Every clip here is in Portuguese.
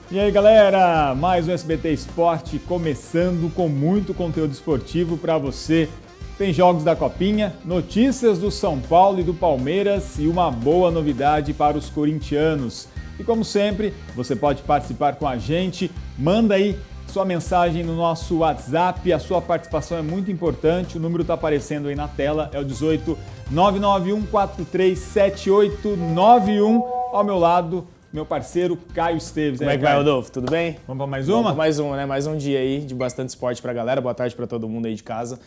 E aí galera, mais um SBT Esporte começando com muito conteúdo esportivo para você. Tem jogos da Copinha, notícias do São Paulo e do Palmeiras e uma boa novidade para os corintianos. E como sempre, você pode participar com a gente, manda aí sua mensagem no nosso WhatsApp, a sua participação é muito importante, o número está aparecendo aí na tela, é o 18 991437891, ao meu lado, meu parceiro Caio Esteves. Como é que vai, Rodolfo? Tudo bem? Vamos para mais uma? Vamos para mais uma, né? Mais um dia aí de bastante esporte pra galera. Boa tarde para todo mundo aí de casa.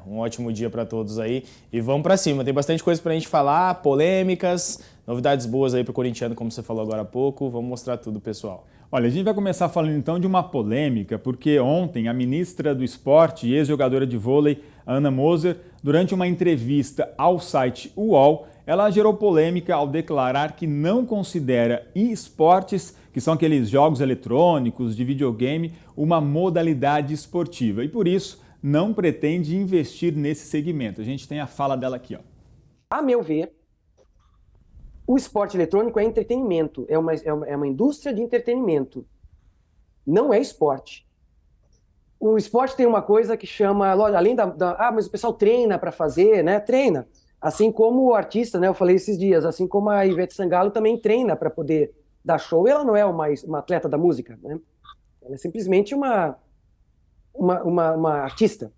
Um ótimo dia para todos aí. E vamos para cima. Tem bastante coisa pra gente falar, polêmicas, novidades boas aí pro corintiano, como você falou agora há pouco. Vamos mostrar tudo, pessoal. Olha, a gente vai começar falando então de uma polêmica, porque ontem a ministra do Esporte e ex-jogadora de vôlei, Ana Moser, durante uma entrevista ao site UOL, ela gerou polêmica ao declarar que não considera esportes, que são aqueles jogos eletrônicos de videogame, uma modalidade esportiva e por isso não pretende investir nesse segmento. A gente tem a fala dela aqui, ó. A meu ver, o esporte eletrônico é entretenimento, é uma indústria de entretenimento, não é esporte. O esporte tem uma coisa que chama, além mas o pessoal treina para fazer, né? Treina. Assim como o artista, né? Eu falei esses dias, assim como a Ivete Sangalo também treina para poder dar show. Ela não é uma atleta da música, né? Ela é simplesmente uma artista.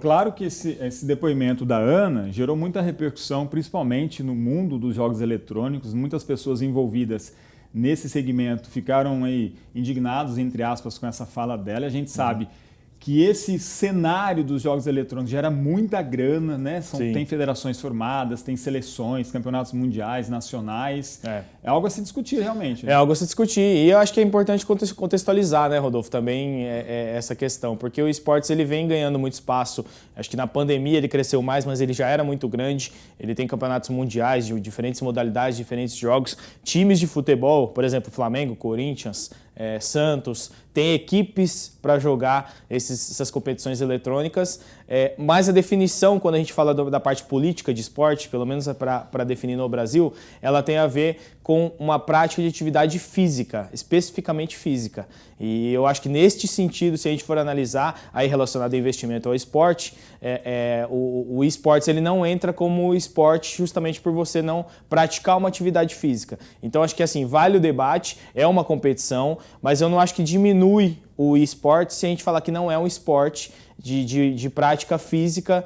Claro que esse depoimento da Ana gerou muita repercussão, principalmente no mundo dos jogos eletrônicos. Muitas pessoas envolvidas nesse segmento ficaram aí indignados, entre aspas, com essa fala dela. A gente sabe que esse cenário dos jogos eletrônicos gera muita grana, né? Tem federações formadas, tem seleções, campeonatos mundiais, nacionais. É algo a se discutir realmente. Né? É algo a se discutir. E eu acho que é importante contextualizar, né, Rodolfo, também essa questão. Porque o esportes ele vem ganhando muito espaço. Acho que na pandemia ele cresceu mais, mas ele já era muito grande. Ele tem campeonatos mundiais de diferentes modalidades, diferentes jogos. Times de futebol, por exemplo, Flamengo, Corinthians, Santos, tem equipes para jogar essas competições eletrônicas, mas a definição, quando a gente fala da parte política de esporte, pelo menos para definir no Brasil, ela tem a ver com uma prática de atividade física, especificamente física. E eu acho que neste sentido, se a gente for analisar, aí relacionado ao investimento ao esporte, o esportes ele não entra como esporte justamente por você não praticar uma atividade física. Então acho que assim, vale o debate, é uma competição, mas eu não acho que diminui o esporte se a gente falar que não é um esporte de prática física,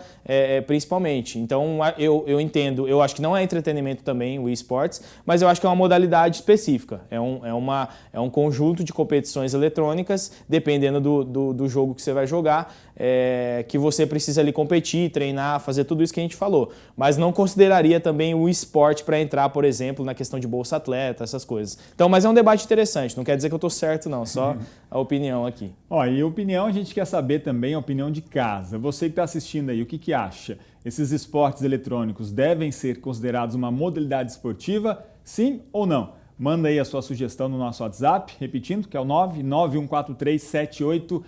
principalmente. Então, eu entendo, eu acho que não é entretenimento também o esportes, mas eu acho que é uma modalidade específica. É um conjunto de competições eletrônicas, dependendo do jogo que você vai jogar, que você precisa ali competir, treinar, fazer tudo isso que a gente falou. Mas não consideraria também o esporte para entrar, por exemplo, na questão de Bolsa Atleta, essas coisas. Então, mas é um debate interessante, não quer dizer que eu estou certo não, só a opinião aqui. E a opinião, a gente quer saber também a opinião de casa. Você que está assistindo aí, o que acha? Esses esportes eletrônicos devem ser considerados uma modalidade esportiva? Sim ou não? Manda aí a sua sugestão no nosso WhatsApp, repetindo, que é o 991437891.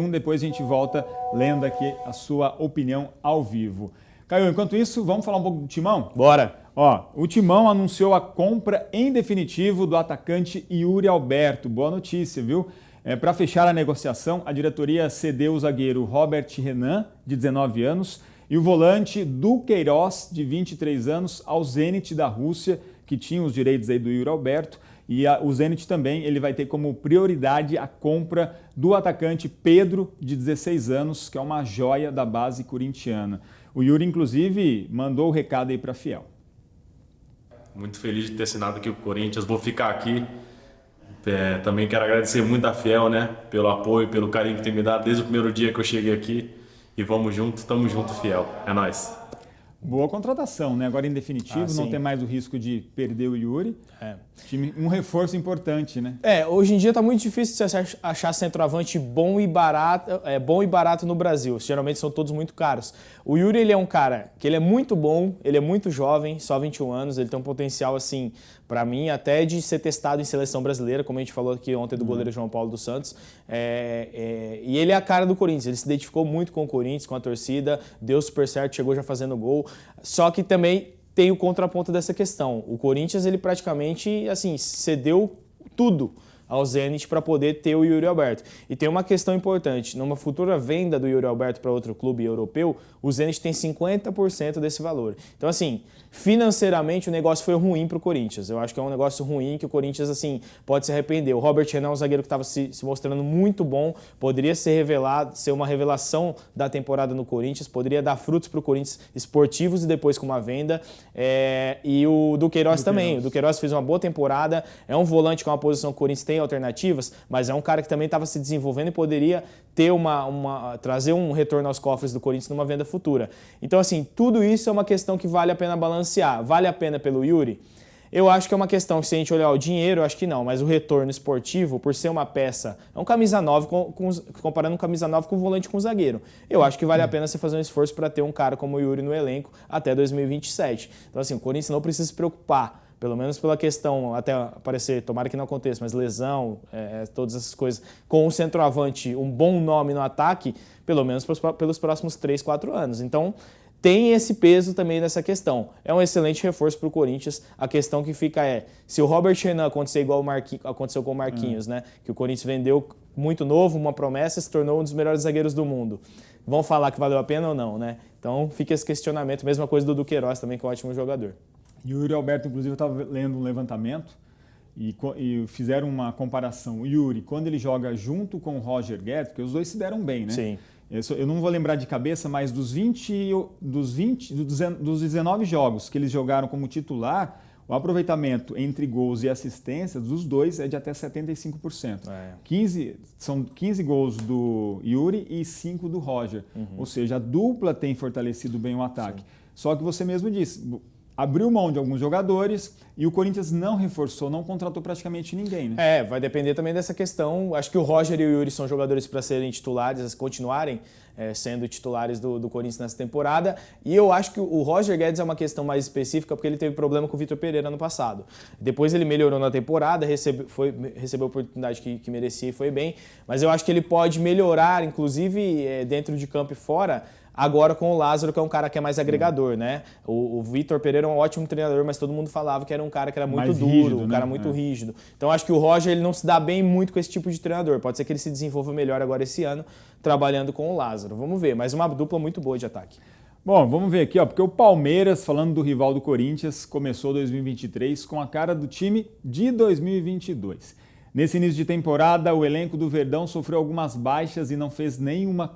Depois a gente volta lendo aqui a sua opinião ao vivo. Caio, enquanto isso, vamos falar um pouco do Timão? Bora! O Timão anunciou a compra em definitivo do atacante Yuri Alberto. Boa notícia, viu? Para fechar a negociação, a diretoria cedeu o zagueiro Robert Renan, de 19 anos, e o volante Duqueiroz, de 23 anos, ao Zenit da Rússia, que tinha os direitos aí do Yuri Alberto. E o Zenit também ele vai ter como prioridade a compra do atacante Pedro, de 16 anos, que é uma joia da base corintiana. O Yuri, inclusive, mandou o recado aí para a Fiel. Muito feliz de ter assinado aqui o Corinthians, vou ficar aqui. Também quero agradecer muito a Fiel, né, pelo apoio, pelo carinho que tem me dado desde o primeiro dia que eu cheguei aqui. E vamos junto, tamo junto, Fiel. É nóis. Boa contratação, né? Agora em definitivo, não tem mais o risco de perder o Yuri. Um reforço importante, né? Hoje em dia tá muito difícil você achar centroavante bom e barato no Brasil. Geralmente são todos muito caros. O Yuri, ele é um cara que ele é muito bom, ele é muito jovem, só 21 anos, ele tem um potencial, assim, para mim, até de ser testado em seleção brasileira, como a gente falou aqui ontem do goleiro João Paulo dos Santos. E ele é a cara do Corinthians, ele se identificou muito com o Corinthians, com a torcida, deu super certo, chegou já fazendo gol. Só que também tem o contraponto dessa questão. O Corinthians, ele praticamente, assim, cedeu tudo ao Zenit para poder ter o Yuri Alberto. E tem uma questão importante, numa futura venda do Yuri Alberto para outro clube europeu, o Zenit tem 50% desse valor. Então, assim, financeiramente o negócio foi ruim para o Corinthians. Eu acho que é um negócio ruim que o Corinthians, assim, pode se arrepender. O Robert Renan é um zagueiro que estava se mostrando muito bom, poderia ser revelado, ser uma revelação da temporada no Corinthians, poderia dar frutos para o Corinthians esportivos e depois com uma venda. E o Duqueiroz também. O Duqueiroz fez uma boa temporada, é um volante com uma posição que o Corinthians tem alternativas, mas é um cara que também estava se desenvolvendo e poderia ter trazer um retorno aos cofres do Corinthians numa venda futura. Então, assim, tudo isso é uma questão que vale a pena balancear. Vale a pena pelo Yuri? Eu acho que é uma questão que, se a gente olhar o dinheiro, eu acho que não, mas o retorno esportivo, por ser uma peça, é um camisa 9, comparando um camisa 9 com um volante com um zagueiro. Eu acho que vale a pena você fazer um esforço para ter um cara como o Yuri no elenco até 2027. Então, assim, o Corinthians não precisa se preocupar, pelo menos pela questão, até aparecer, tomara que não aconteça, mas lesão, todas essas coisas, com um centroavante, um bom nome no ataque, pelo menos pelos próximos 3, 4 anos. Então, tem esse peso também nessa questão. É um excelente reforço para o Corinthians. A questão que fica se o Robert Renan acontecer igual aconteceu com o Marquinhos, né? Que o Corinthians vendeu muito novo, uma promessa, se tornou um dos melhores zagueiros do mundo. Vão falar que valeu a pena ou não, né? Então fica esse questionamento. Mesma coisa do Duqueiroz também, que é um ótimo jogador. E o Yuri Alberto, inclusive, eu estava lendo um levantamento e fizeram uma comparação. O Yuri, quando ele joga junto com o Roger Guedes, porque os dois se deram bem, né? Sim. Eu não vou lembrar de cabeça, mas dos 19 jogos que eles jogaram como titular, o aproveitamento entre gols e assistências dos dois é de até 75%. São 15 gols do Yuri e 5 do Roger. Ou seja, a dupla tem fortalecido bem o ataque. Sim. Só que você mesmo disse, abriu mão de alguns jogadores e o Corinthians não reforçou, não contratou praticamente ninguém, né? Vai depender também dessa questão. Acho que o Roger e o Yuri são jogadores para serem titulares, continuarem sendo titulares do Corinthians nessa temporada. E eu acho que o Roger Guedes é uma questão mais específica porque ele teve problema com o Vitor Pereira no passado. Depois ele melhorou na temporada, recebeu a oportunidade que merecia e foi bem. Mas eu acho que ele pode melhorar, inclusive dentro de campo e fora, agora com o Lázaro, que é um cara que é mais agregador, né? O Vitor Pereira é um ótimo treinador, mas todo mundo falava que era um cara que era muito mais duro, rígido, um cara muito rígido. Então acho que o Roger ele não se dá bem muito com esse tipo de treinador. Pode ser que ele se desenvolva melhor agora esse ano, trabalhando com o Lázaro. Vamos ver, mas uma dupla muito boa de ataque. Bom, vamos ver aqui, porque o Palmeiras, falando do rival do Corinthians, começou 2023 com a cara do time de 2022. Nesse início de temporada, o elenco do Verdão sofreu algumas baixas e não fez nenhuma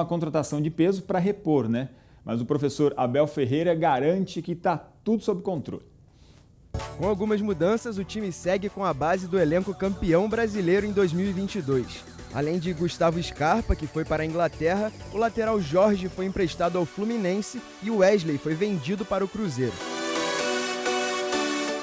contratação de peso para repor, né? Mas o professor Abel Ferreira garante que está tudo sob controle. Com algumas mudanças, o time segue com a base do elenco campeão brasileiro em 2022. Além de Gustavo Scarpa, que foi para a Inglaterra, o lateral Jorge foi emprestado ao Fluminense e o Wesley foi vendido para o Cruzeiro.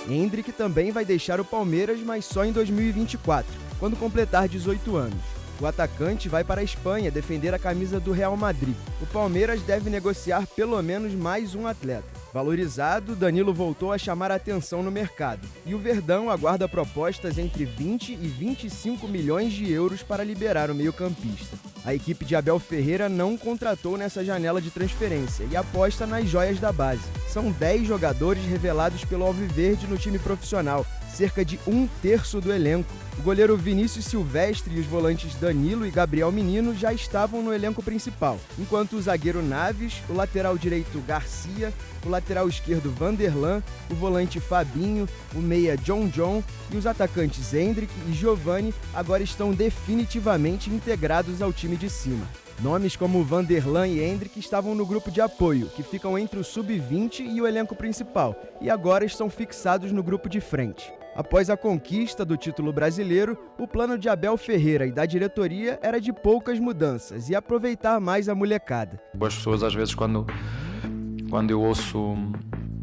Hendrick também vai deixar o Palmeiras, mas só em 2024, quando completar 18 anos. O atacante vai para a Espanha defender a camisa do Real Madrid. O Palmeiras deve negociar pelo menos mais um atleta. Valorizado, Danilo voltou a chamar a atenção no mercado. E o Verdão aguarda propostas entre 20 e 25 milhões de euros para liberar o meio-campista. A equipe de Abel Ferreira não contratou nessa janela de transferência e aposta nas joias da base. São 10 jogadores revelados pelo Alviverde no time profissional, cerca de 1/3 do elenco. O goleiro Vinícius Silvestre e os volantes Danilo e Gabriel Menino já estavam no elenco principal, enquanto o zagueiro Naves, o lateral direito Garcia, o lateral esquerdo Vanderlan, o volante Fabinho, o meia John e os atacantes Hendrick e Giovani agora estão definitivamente integrados ao time de cima. Nomes como Vanderlan e Hendrick estavam no grupo de apoio, que ficam entre o sub-20 e o elenco principal, e agora estão fixados no grupo de frente. Após a conquista do título brasileiro, o plano de Abel Ferreira e da diretoria era de poucas mudanças e aproveitar mais a molecada. As pessoas, às vezes, quando eu ouço,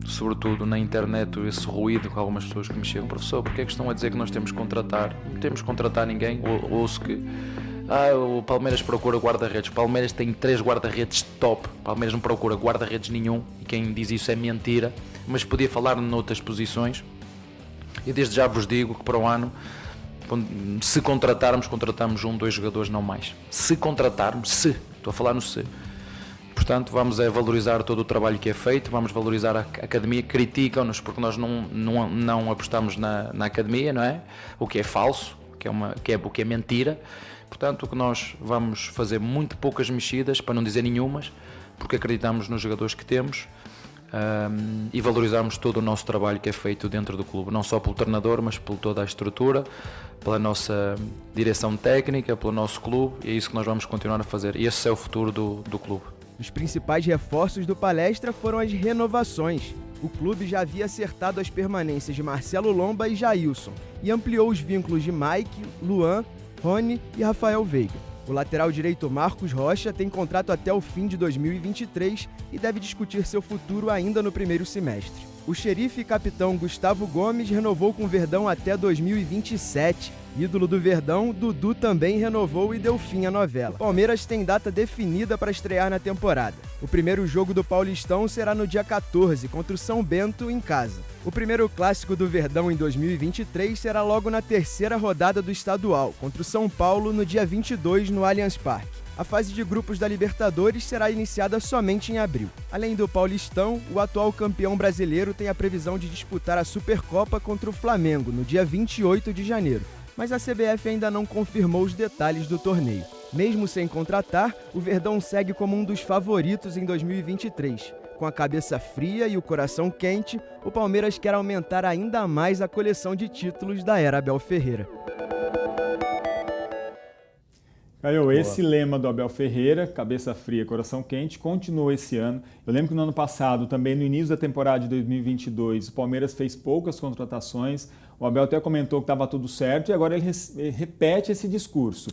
sobretudo na internet, esse ruído com algumas pessoas que me chegam, professor, porque é que estão a dizer que nós temos que contratar? Não temos que contratar ninguém. Ouço que o Palmeiras procura guarda-redes. O Palmeiras tem 3 guarda-redes top. O Palmeiras não procura guarda-redes nenhum. E quem diz isso é mentira. Mas podia falar noutras posições. E desde já vos digo que para o ano, se contratamos 1, 2 jogadores, não mais. Se contratarmos, estou a falar no se. portanto vamos valorizar todo o trabalho que é feito, vamos valorizar a academia, criticam-nos porque nós não apostamos na academia, não é? O que é falso, o que é mentira. Portanto, o que nós vamos fazer muito poucas mexidas, para não dizer nenhumas, porque acreditamos nos jogadores que temos e valorizamos todo o nosso trabalho que é feito dentro do clube, não só pelo treinador, mas por toda a estrutura, pela nossa direção técnica, pelo nosso clube, e é isso que nós vamos continuar a fazer. E esse é o futuro do clube. Os principais reforços do Palestra foram as renovações. O clube já havia acertado as permanências de Marcelo Lomba e Jailson e ampliou os vínculos de Mike, Luan, Rony e Rafael Veiga. O lateral direito Marcos Rocha tem contrato até o fim de 2023 e deve discutir seu futuro ainda no primeiro semestre. O xerife e capitão Gustavo Gomes renovou com o Verdão até 2027. Ídolo do Verdão, Dudu também renovou e deu fim à novela. Palmeiras tem data definida para estrear na temporada. O primeiro jogo do Paulistão será no dia 14, contra o São Bento, em casa. O primeiro clássico do Verdão em 2023 será logo na terceira rodada do estadual, contra o São Paulo, no dia 22, no Allianz Parque. A fase de grupos da Libertadores será iniciada somente em abril. Além do Paulistão, o atual campeão brasileiro tem a previsão de disputar a Supercopa contra o Flamengo, no dia 28 de janeiro. Mas a CBF ainda não confirmou os detalhes do torneio. Mesmo sem contratar, o Verdão segue como um dos favoritos em 2023. Com a cabeça fria e o coração quente, o Palmeiras quer aumentar ainda mais a coleção de títulos da era Abel Ferreira. Caio, esse lema do Abel Ferreira, cabeça fria, coração quente, continuou esse ano. Eu lembro que no ano passado, também no início da temporada de 2022, o Palmeiras fez poucas contratações. O Abel até comentou que estava tudo certo e agora ele repete esse discurso.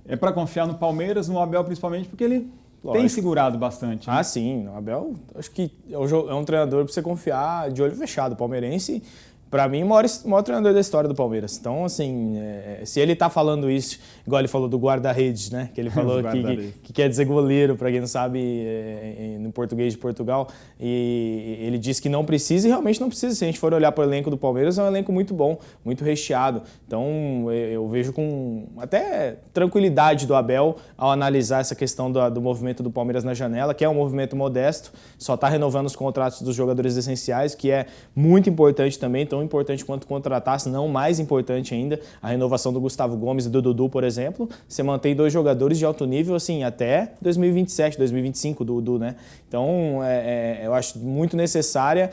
É para confiar no Palmeiras, no Abel principalmente, porque ele tem segurado bastante. Né? Ah, sim. O Abel, acho que é um treinador para você confiar de olho fechado. O palmeirense, para mim, o maior treinador da história do Palmeiras. Então, assim, se ele tá falando isso, igual ele falou do guarda-redes, né? Que ele falou que quer dizer goleiro, para quem não sabe, no português de Portugal. E ele disse que não precisa e realmente não precisa. Se a gente for olhar para o elenco do Palmeiras, é um elenco muito bom, muito recheado. Então, eu vejo com até tranquilidade do Abel ao analisar essa questão do movimento do Palmeiras na janela, que é um movimento modesto, só está renovando os contratos dos jogadores essenciais, que é muito importante também. Tão importante quanto contratar, se não mais importante ainda, a renovação do Gustavo Gomes e do Dudu, por exemplo. Você mantém 2 jogadores de alto nível assim, até 2027, 2025 do Dudu, né? Então, eu acho muito necessária,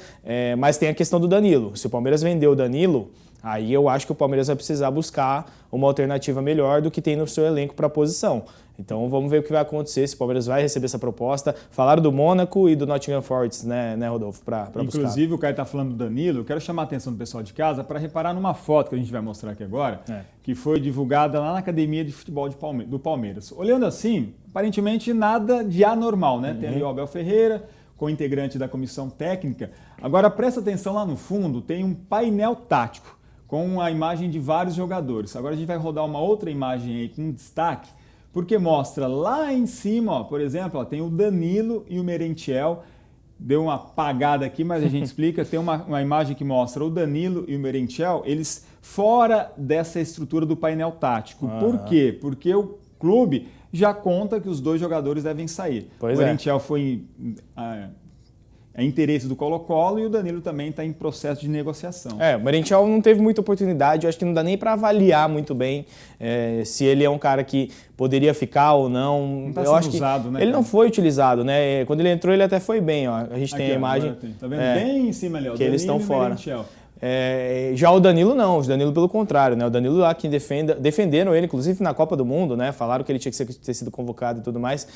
mas tem a questão do Danilo. Se o Palmeiras vender o Danilo, aí eu acho que o Palmeiras vai precisar buscar uma alternativa melhor do que tem no seu elenco para a posição. Então vamos ver o que vai acontecer, se o Palmeiras vai receber essa proposta. Falaram do Mônaco e do Nottingham Forest, né Rodolfo, para buscar. Inclusive, o Caio está falando do Danilo, eu quero chamar a atenção do pessoal de casa para reparar numa foto que a gente vai mostrar aqui agora, que foi divulgada lá na Academia de Futebol do Palmeiras. Olhando assim, aparentemente nada de anormal, né? Tem ali o Abel Ferreira, co-integrante da comissão técnica. Agora presta atenção, lá no fundo tem um painel tático com a imagem de vários jogadores. Agora a gente vai rodar uma outra imagem aí com destaque, porque mostra lá em cima, ó, por exemplo, ó, tem o Danilo e o Merentiel. Deu uma apagada aqui, mas a gente explica. Tem uma imagem que mostra o Danilo e o Merentiel, eles fora dessa estrutura do painel tático. Por quê? Porque o clube já conta que os 2 jogadores devem sair. O Merentiel foi interesse do Colo-Colo e o Danilo também está em processo de negociação. O Merentiel não teve muita oportunidade, eu acho que não dá nem para avaliar muito bem se ele é um cara que poderia ficar ou não. Não está sendo usado, né? Ele não foi utilizado, né? Quando ele entrou, ele até foi bem, ó. A gente tem a imagem. Tá vendo? Bem em cima ali, ó. Que eles estão fora. Merentiel. Já o Danilo não, o Danilo pelo contrário, né? O Danilo lá que defenderam ele, inclusive na Copa do Mundo, né? Falaram que ele tinha que ter sido convocado e tudo mais.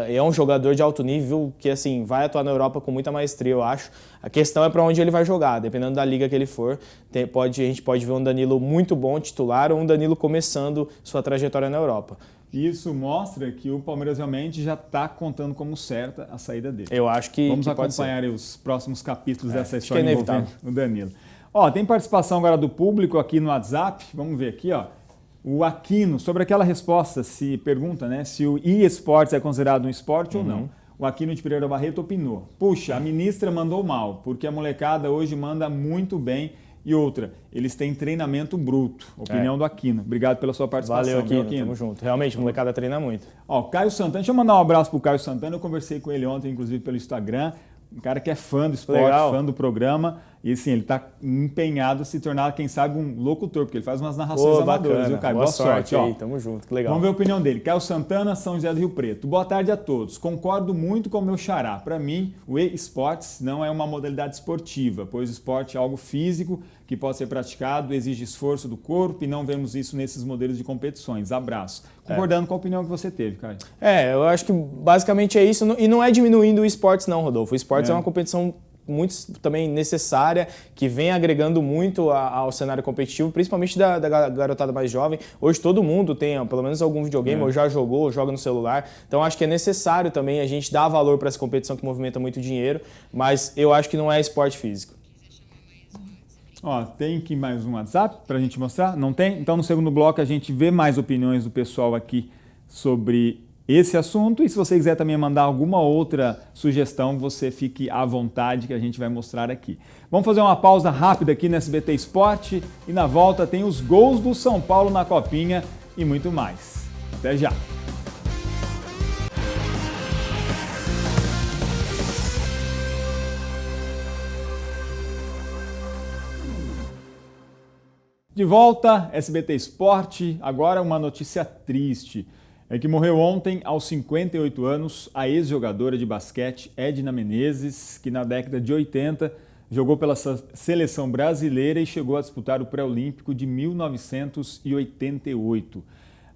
É um jogador de alto nível que assim vai atuar na Europa com muita maestria, eu acho. A questão é para onde ele vai jogar, dependendo da liga que ele for. A gente pode ver um Danilo muito bom titular ou um Danilo começando sua trajetória na Europa. Isso mostra que o Palmeiras realmente já está contando como certa a saída dele. Eu acho que vamos acompanhar os próximos capítulos dessa história envolvendo o Danilo. Ó, tem participação agora do público aqui no WhatsApp. Vamos ver aqui, ó. O Aquino, sobre aquela resposta, se pergunta, né, se o eSports é considerado um esporte ou não. O Aquino de Pereira Barreto opinou. Puxa, a ministra mandou mal, porque a molecada hoje manda muito bem E outra, eles têm treinamento bruto. Opinião do Aquino. Obrigado pela sua participação. Valeu, Aquino. Tamo junto. Realmente, a molecada treina muito. Ó, Caio Santana, deixa eu mandar um abraço pro Caio Santana. Eu conversei com ele ontem, inclusive, pelo Instagram. Um cara que é fã do esporte, Legal. fã do programa. E assim, ele está empenhado a se tornar, quem sabe, um locutor, porque ele faz umas narrações amadoras, viu, Caio? Boa sorte. aí, tamo junto, que legal. Vamos ver a opinião dele. Caio Santana, São José do Rio Preto. Boa tarde a todos. Concordo muito com o meu xará. Para mim, o e-sports não é uma modalidade esportiva, pois o esporte é algo físico que pode ser praticado, exige esforço do corpo e não vemos isso nesses modelos de competições. Abraço. Concordando com a opinião que você teve, Caio. Eu acho que basicamente é isso. E não é diminuindo o esportes não, Rodolfo. O esportes é uma competição muito também necessária, que vem agregando muito ao cenário competitivo, principalmente da garotada mais jovem. Hoje todo mundo tem pelo menos algum videogame, ou já jogou, ou joga no celular. Então acho que é necessário também a gente dar valor para essa competição que movimenta muito dinheiro, mas eu acho que não é esporte físico. Ó, tem aqui mais um WhatsApp para a gente mostrar? Não tem? Então no segundo bloco a gente vê mais opiniões do pessoal aqui sobre esse assunto, e se você quiser também mandar alguma outra sugestão, você fique à vontade que a gente vai mostrar aqui. Vamos fazer uma pausa rápida aqui no SBT Esporte e na volta tem os gols do São Paulo na Copinha e muito mais. Até já! De volta, SBT Esporte, agora uma notícia triste. É que morreu ontem, aos 58 anos, a ex-jogadora de basquete Edna Menezes, que na década de 80 jogou pela seleção brasileira e chegou a disputar o pré-olímpico de 1988.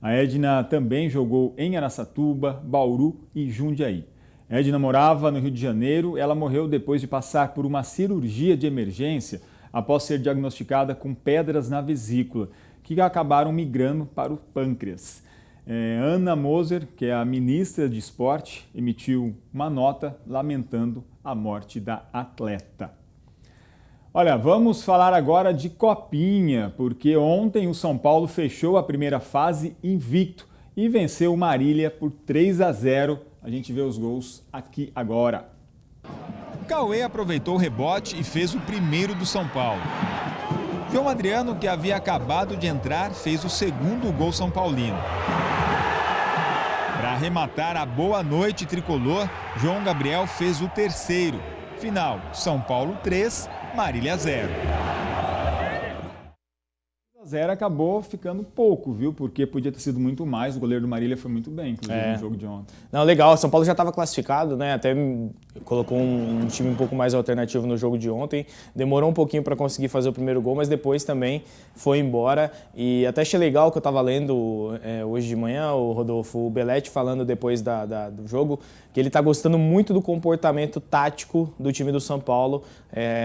A Edna também jogou em Araçatuba, Bauru e Jundiaí. A Edna morava no Rio de Janeiro. Ela morreu depois de passar por uma cirurgia de emergência após ser diagnosticada com pedras na vesícula, que acabaram migrando para o pâncreas. Ana Moser, que é a ministra de Esporte, emitiu uma nota lamentando a morte da atleta. Olha, vamos falar agora de Copinha, porque ontem o São Paulo fechou a primeira fase invicto e venceu o Marília por 3-0. A gente vê os gols aqui agora. Cauê aproveitou o rebote e fez o primeiro do São Paulo. João Adriano, que havia acabado de entrar, fez o segundo gol são paulino. Para arrematar a boa noite tricolor, João Gabriel fez o terceiro. Final, São Paulo 3, Marília 0. 0 acabou ficando pouco, viu? Porque podia ter sido muito mais. O goleiro do Marília foi muito bem, inclusive, no jogo de ontem. Não, legal. O São Paulo já estava classificado, né? Até colocou um time um pouco mais alternativo no jogo de ontem. Demorou um pouquinho para conseguir fazer o primeiro gol, mas depois também foi embora. E até achei legal que eu estava lendo hoje de manhã, o Rodolfo, o Belletti falando depois do jogo, que ele está gostando muito do comportamento tático do time do São Paulo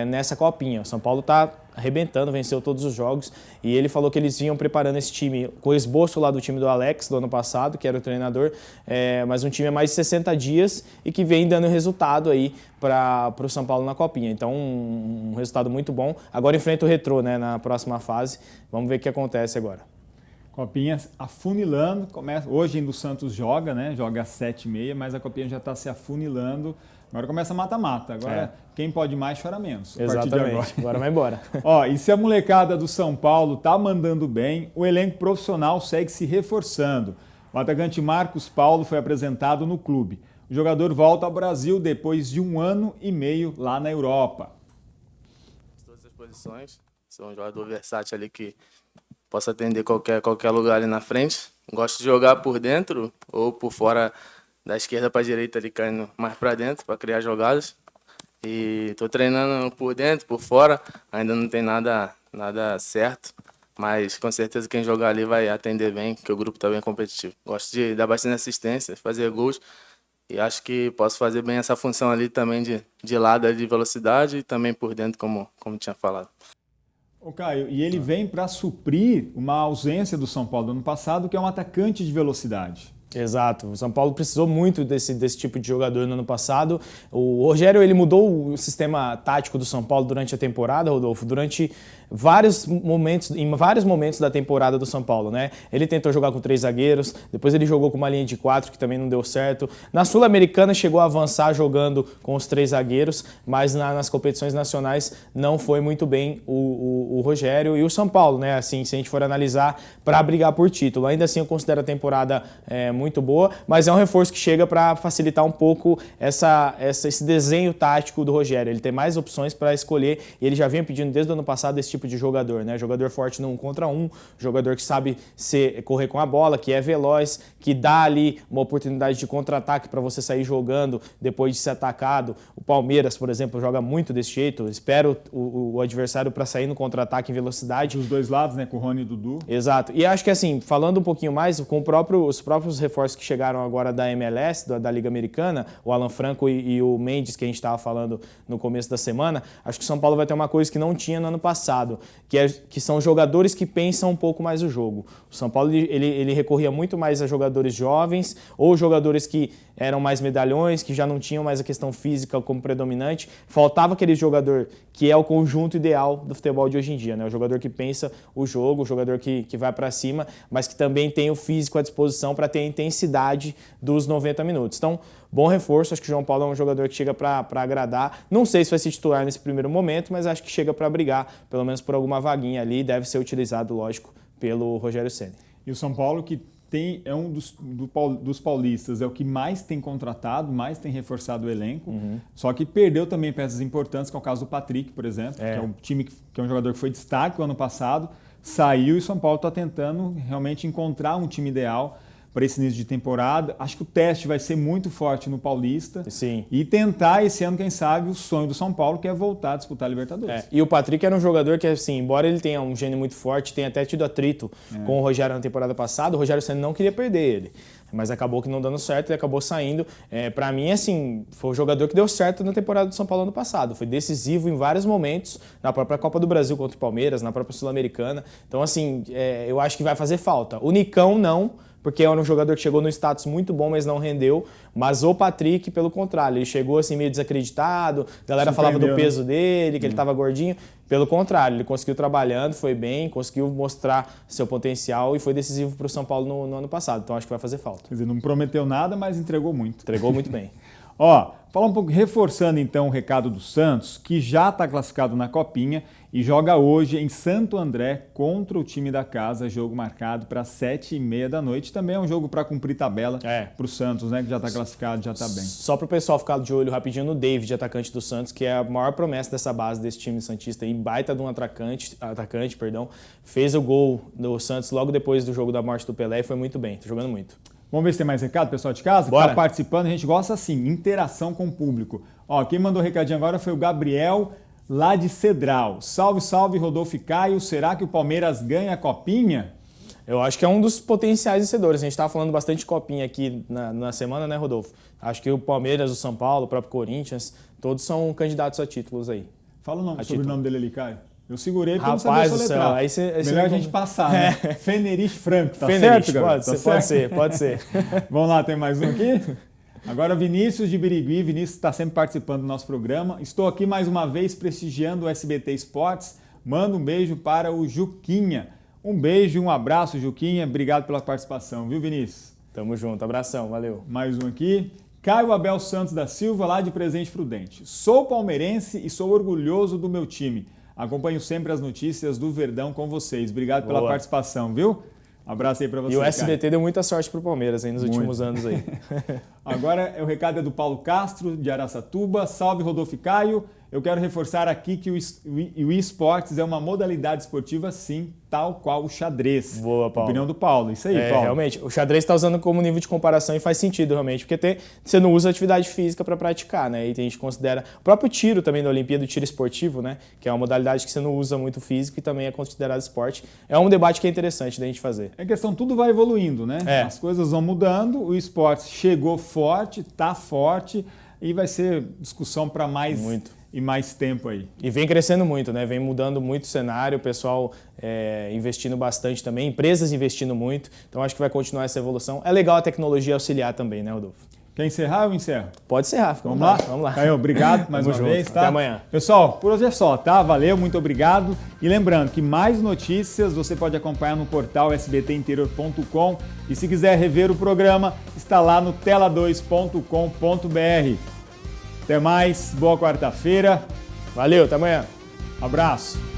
nessa Copinha. O São Paulo está arrebentando, venceu todos os jogos, e ele falou que eles vinham preparando esse time com o esboço lá do time do Alex, do ano passado, que era o treinador, mas um time há mais de 60 dias e que vem dando resultado aí para o São Paulo na Copinha. Então, um resultado muito bom. Agora enfrenta o Retrô, né, na próxima fase. Vamos ver o que acontece agora. Copinha afunilando, hoje ainda o Santos joga, né? Joga às 7h30, mas a Copinha já está se afunilando. Agora começa mata-mata. Agora quem pode mais chora menos. Exatamente. Agora vai embora. Ó, e se a molecada do São Paulo tá mandando bem, o elenco profissional segue se reforçando. O atacante Marcos Paulo foi apresentado no clube. O jogador volta ao Brasil depois de 1 ano e meio lá na Europa. Todas as posições. Sou um jogador versátil ali que posso atender qualquer lugar ali na frente. Gosto de jogar por dentro ou por fora, da esquerda para a direita ali, caindo mais para dentro para criar jogadas. E estou treinando por dentro, por fora, ainda não tem nada certo, mas com certeza quem jogar ali vai atender bem, porque o grupo está bem competitivo. Gosto de dar bastante assistência, fazer gols, e acho que posso fazer bem essa função ali também de lado, de velocidade e também por dentro, como tinha falado. Ô Caio, e ele vem para suprir uma ausência do São Paulo do ano passado, que é um atacante de velocidade. Exato. O São Paulo precisou muito desse tipo de jogador no ano passado. O Rogério, ele mudou o sistema tático do São Paulo durante a temporada, Rodolfo, em vários momentos da temporada do São Paulo, né? Ele tentou jogar com 3 zagueiros, depois ele jogou com uma linha de 4, que também não deu certo. Na Sul-Americana chegou a avançar jogando com os 3 zagueiros, mas nas competições nacionais não foi muito bem o Rogério e o São Paulo, né? Assim, se a gente for analisar, para brigar por título. Ainda assim, eu considero a temporada muito boa, mas é um reforço que chega para facilitar um pouco esse desenho tático do Rogério. Ele tem mais opções para escolher e ele já vinha pedindo desde o ano passado esse tipo de jogador, né? Jogador forte no 1 contra 1, jogador que sabe correr com a bola, que é veloz, que dá ali uma oportunidade de contra-ataque para você sair jogando depois de ser atacado. O Palmeiras, por exemplo, joga muito desse jeito. Espero o adversário para sair no contra-ataque em velocidade. Dos dois lados, né? Com o Rony e o Dudu. Exato. E acho que assim, falando um pouquinho mais, com os próprios reforços que chegaram agora da MLS, da Liga Americana, o Alan Franco e o Mendes, que a gente estava falando no começo da semana, acho que o São Paulo vai ter uma coisa que não tinha no ano passado, que são jogadores que pensam um pouco mais o jogo. O São Paulo ele recorria muito mais a jogadores jovens ou jogadores que eram mais medalhões, que já não tinham mais a questão física como predominante. Faltava aquele jogador que é o conjunto ideal do futebol de hoje em dia, né? O jogador que pensa o jogo, o jogador que vai para cima, mas que também tem o físico à disposição para ter a intensidade dos 90 minutos. Então, bom reforço, acho que o João Paulo é um jogador que chega para agradar. Não sei se vai se titular nesse primeiro momento, mas acho que chega para brigar, pelo menos por alguma vaguinha ali, deve ser utilizado, lógico, pelo Rogério Ceni. E o São Paulo, que é um dos paulistas, é o que mais tem contratado, mais tem reforçado o elenco, só que perdeu também peças importantes, que é o caso do Patrick, por exemplo, que é um time que é um jogador que foi destaque o ano passado, saiu e o São Paulo está tentando realmente encontrar um time ideal para esse início de temporada. Acho que o teste vai ser muito forte no Paulista. Sim. E tentar esse ano, quem sabe, o sonho do São Paulo, que é voltar a disputar a Libertadores. E o Patrick era um jogador que, assim, embora ele tenha um gênio muito forte, tenha até tido atrito com o Rogério na temporada passada, o Rogério Ceni não queria perder ele. Mas acabou que não dando certo, ele acabou saindo. Para mim, assim, foi o jogador que deu certo na temporada do São Paulo ano passado. Foi decisivo em vários momentos, na própria Copa do Brasil contra o Palmeiras, na própria Sul-Americana. Então, assim, eu acho que vai fazer falta. O Nicão, não, porque era um jogador que chegou no status muito bom, mas não rendeu. Mas o Patrick, pelo contrário, ele chegou assim meio desacreditado, a galera falava do peso dele, que ele estava gordinho. Pelo contrário, ele conseguiu trabalhando, foi bem, conseguiu mostrar seu potencial e foi decisivo para o São Paulo no ano passado. Então acho que vai fazer falta. Quer dizer, não prometeu nada, mas entregou muito. Entregou muito bem. Ó, falar um pouco, reforçando então o recado do Santos, que já está classificado na Copinha e joga hoje em Santo André contra o time da casa, jogo marcado para 7h30 da noite. Também é um jogo para cumprir tabela para o Santos, né, que já está classificado, já está bem. Só para o pessoal ficar de olho rapidinho no David, atacante do Santos, que é a maior promessa dessa base, desse time santista, e baita de um atacante, fez o gol do Santos logo depois do jogo da morte do Pelé e foi muito bem, está jogando muito. Vamos ver se tem mais recado, pessoal de casa? Bora. Tá participando, a gente gosta assim, interação com o público. Ó, quem mandou recadinho agora foi o Gabriel, lá de Cedral. Salve, salve, Rodolfo e Caio. Será que o Palmeiras ganha a Copinha? Eu acho que é um dos potenciais vencedores. A gente estava falando bastante de Copinha aqui na semana, né, Rodolfo? Acho que o Palmeiras, o São Paulo, o próprio Corinthians, todos são candidatos a títulos aí. Fala o sobrenome dele ali, Caio. Eu segurei porque Rapaz eu não sabia do soletrar. céu, Melhor a gente passar, né? Fenerich Franco, tá Fenerich, certo, galera? pode ser. Vamos lá, tem mais um aqui? Agora Vinícius de Birigui. Vinícius está sempre participando do nosso programa. Estou aqui mais uma vez prestigiando o SBT Esportes. Manda um beijo para o Juquinha. Um beijo, um abraço, Juquinha. Obrigado pela participação, viu, Vinícius? Tamo junto, abração, valeu. Mais um aqui. Caio Abel Santos da Silva, lá de Presidente Prudente. Sou palmeirense e sou orgulhoso do meu time. Acompanho sempre as notícias do Verdão com vocês. Obrigado pela participação, viu? Um abraço aí para você, E o SBT deu muita sorte pro Palmeiras aí nos últimos anos aí. Agora o recado é do Paulo Castro, de Araçatuba. Salve, Rodolfo e Caio. Eu quero reforçar aqui que o eSports é uma modalidade esportiva, sim, tal qual o xadrez. Boa, Paulo. Opinião do Paulo. Isso aí, Paulo. Realmente, o xadrez está usando como nível de comparação e faz sentido, realmente, porque você não usa atividade física para praticar, né? E a gente considera o próprio tiro também da Olimpíada, o tiro esportivo, né? Que é uma modalidade que você não usa muito físico e também é considerado esporte. É um debate que é interessante da gente fazer. É questão, tudo vai evoluindo, né? As coisas vão mudando, o esporte chegou forte, está forte, e vai ser discussão para mais e mais tempo aí. E vem crescendo muito, né? Vem mudando muito o cenário, o pessoal investindo bastante também, empresas investindo muito. Então acho que vai continuar essa evolução. É legal a tecnologia auxiliar também, né, Rodolfo? Quer encerrar ou eu encerro? Pode encerrar, fica Vamos lá? Vamos lá. Caio, obrigado mais uma vez, tá? Até amanhã. Pessoal, por hoje é só, tá? Valeu, muito obrigado. E lembrando que mais notícias você pode acompanhar no portal sbtinterior.com e se quiser rever o programa, está lá no tela2.com.br. Até mais, boa quarta-feira. Valeu, até amanhã. Abraço.